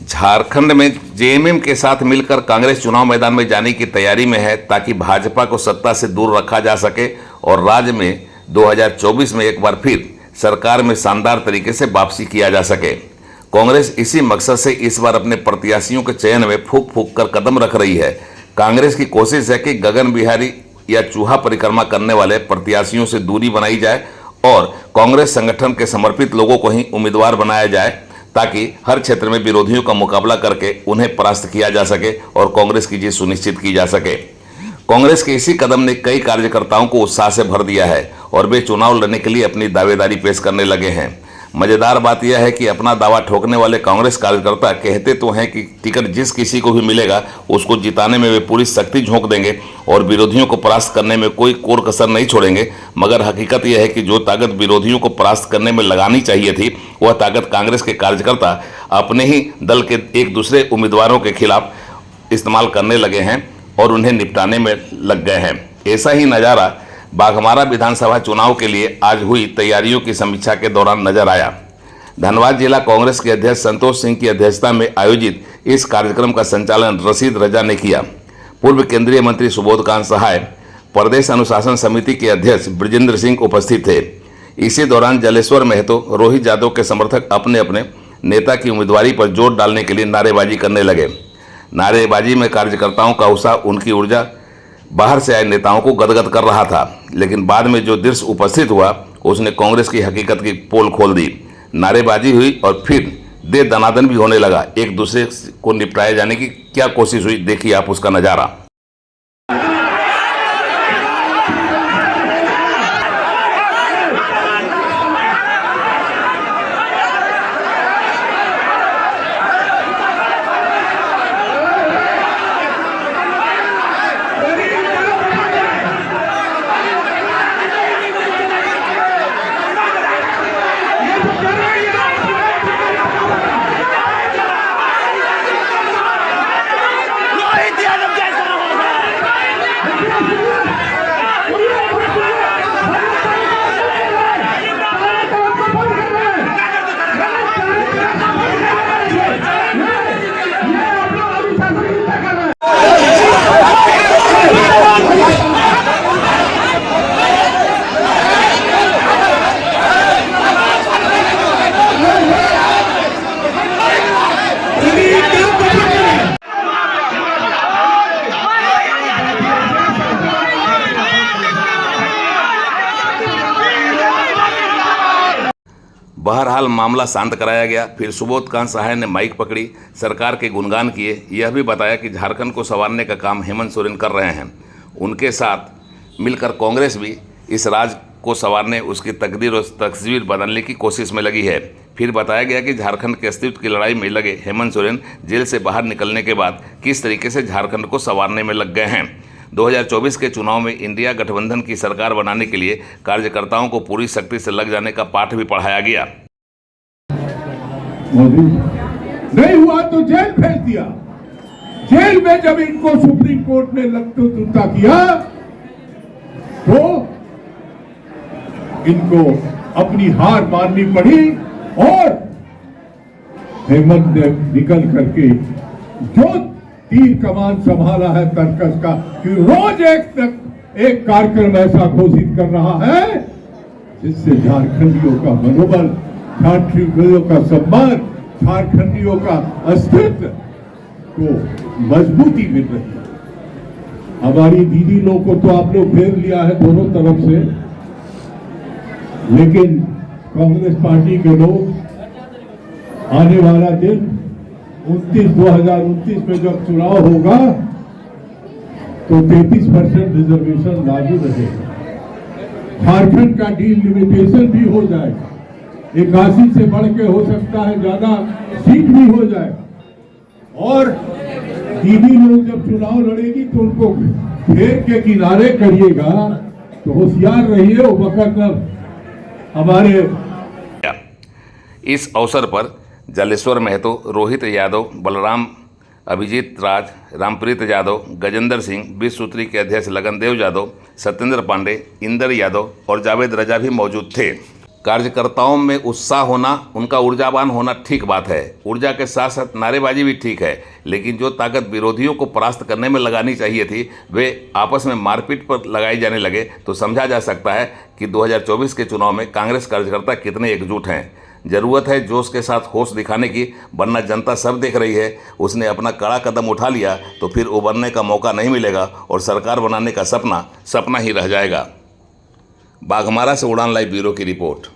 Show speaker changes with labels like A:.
A: झारखंड में जेएमएम के साथ मिलकर कांग्रेस चुनाव मैदान में जाने की तैयारी में है ताकि भाजपा को सत्ता से दूर रखा जा सके और राज्य में 2024 में एक बार फिर सरकार में शानदार तरीके से वापसी किया जा सके। कांग्रेस इसी मकसद से इस बार अपने प्रत्याशियों के चयन में फूंक फूंक कर कदम रख रही है। कांग्रेस की कोशिश है कि गगन बिहारी या चूहा परिक्रमा करने वाले प्रत्याशियों से दूरी बनाई जाए और कांग्रेस संगठन के समर्पित लोगों को ही उम्मीदवार बनाया जाए ताकि हर क्षेत्र में विरोधियों का मुकाबला करके उन्हें परास्त किया जा सके और कांग्रेस की जीत सुनिश्चित की जा सके। कांग्रेस के इसी कदम ने कई कार्यकर्ताओं को उत्साह से भर दिया है और वे चुनाव लड़ने के लिए अपनी दावेदारी पेश करने लगे हैं। मजेदार बात यह है कि अपना दावा ठोकने वाले कांग्रेस कार्यकर्ता कहते तो हैं कि टिकट जिस किसी को भी मिलेगा उसको जिताने में वे पूरी शक्ति झोंक देंगे और विरोधियों को परास्त करने में कोई कोर कसर नहीं छोड़ेंगे, मगर हकीकत यह है कि जो ताकत विरोधियों को परास्त करने में लगानी चाहिए थी वह ताकत कांग्रेस के कार्यकर्ता अपने ही दल के एक दूसरे उम्मीदवारों के खिलाफ इस्तेमाल करने लगे हैं और उन्हें निपटाने में लग गए हैं। ऐसा ही नज़ारा बाघमारा विधानसभा चुनाव के लिए आज हुई तैयारियों की समीक्षा के दौरान नजर आया। धनबाद जिला कांग्रेस के अध्यक्ष संतोष सिंह की अध्यक्षता में आयोजित इस कार्यक्रम का संचालन रशीद रजा ने किया। पूर्व केंद्रीय मंत्री सुबोधकांत सहाय, प्रदेश अनुशासन समिति के अध्यक्ष ब्रजेंद्र सिंह उपस्थित थे। इसी दौरान जलेश्वर महतो, रोहित यादव के समर्थक अपने अपने नेता की उम्मीदवारी पर जोर डालने के लिए नारेबाजी करने लगे। नारेबाजी में कार्यकर्ताओं का उत्साह उनकी ऊर्जा बाहर से आए नेताओं को गदगद कर रहा था, लेकिन बाद में जो दृश्य उपस्थित हुआ उसने कांग्रेस की हकीकत की पोल खोल दी। नारेबाजी हुई और फिर दे दनादन भी होने लगा। एक दूसरे को निपटाए जाने की क्या कोशिश हुई, देखिए आप उसका नज़ारा। बहरहाल मामला शांत कराया गया। फिर सुबोधकांत सहाय ने माइक पकड़ी, सरकार के गुणगान किए, यह भी बताया कि झारखंड को संवारने का काम हेमंत सोरेन कर रहे हैं। उनके साथ मिलकर कांग्रेस भी इस राज्य को संवारने, उसकी तकदीर और तस्वीर बदलने की कोशिश में लगी है। फिर बताया गया कि झारखंड के अस्तित्व की लड़ाई में लगे हेमंत सोरेन जेल से बाहर निकलने के बाद किस तरीके से झारखंड को संवारने में लग गए हैं। 2024 के चुनाव में इंडिया गठबंधन की सरकार बनाने के लिए कार्यकर्ताओं को पूरी शक्ति से लग जाने का पाठ भी पढ़ाया गया।
B: नहीं हुआ तो जेल भेज दिया। जेल में जब इनको सुप्रीम कोर्ट ने लकतुता किया तो इनको अपनी हार माननी पड़ी और हेमंत ने निकल करके जो तीर कमान संभाला है तर्कस का कि रोज एक कार्यक्रम ऐसा घोषित कर रहा है जिससे झारखंडियों का मनोबल, झारखंडियों का सम्मान, झारखंडियों का अस्तित्व को मजबूती मिल रही है। हमारी दीदी लोग को तो आप लोग घेर लिया है दोनों तरफ से, लेकिन कांग्रेस पार्टी के लोग आने वाला दिन 2029 में जब चुनाव होगा तो 33% रिजर्वेशन लागू रहेगा। झारखंड का डिलिमिटेशन भी हो जाएगा, 81 से बढ़ के हो सकता है ज्यादा सीट भी हो जाए। और दीदी लोग जब चुनाव लड़ेगी तो उनको घेर के किनारे करिएगा, तो होशियार रहिए। वो वक्त हमारे
A: इस अवसर पर जलेश्वर महतो, रोहित यादव, बलराम, अभिजीत राज, रामप्रीत यादव, गजेंद्र सिंह, 20 सूत्री के अध्यक्ष लगनदेव यादव, सत्येंद्र पांडे, इंदर यादव और जावेद रजा भी मौजूद थे। कार्यकर्ताओं में उत्साह होना, उनका ऊर्जावान होना ठीक बात है। ऊर्जा के साथ साथ नारेबाजी भी ठीक है, लेकिन जो ताकत विरोधियों को परास्त करने में लगानी चाहिए थी वे आपस में मारपीट पर लगाई जाने लगे तो समझा जा सकता है कि 2024 के चुनाव में कांग्रेस कार्यकर्ता कितने एकजुट हैं। जरूरत है जोश के साथ होश दिखाने की, वरना जनता सब देख रही है। उसने अपना कड़ा कदम उठा लिया तो फिर उबरने का मौका नहीं मिलेगा और सरकार बनाने का सपना सपना ही रह जाएगा। बाघमारा से उड़ान लाइव ब्यूरो की रिपोर्ट।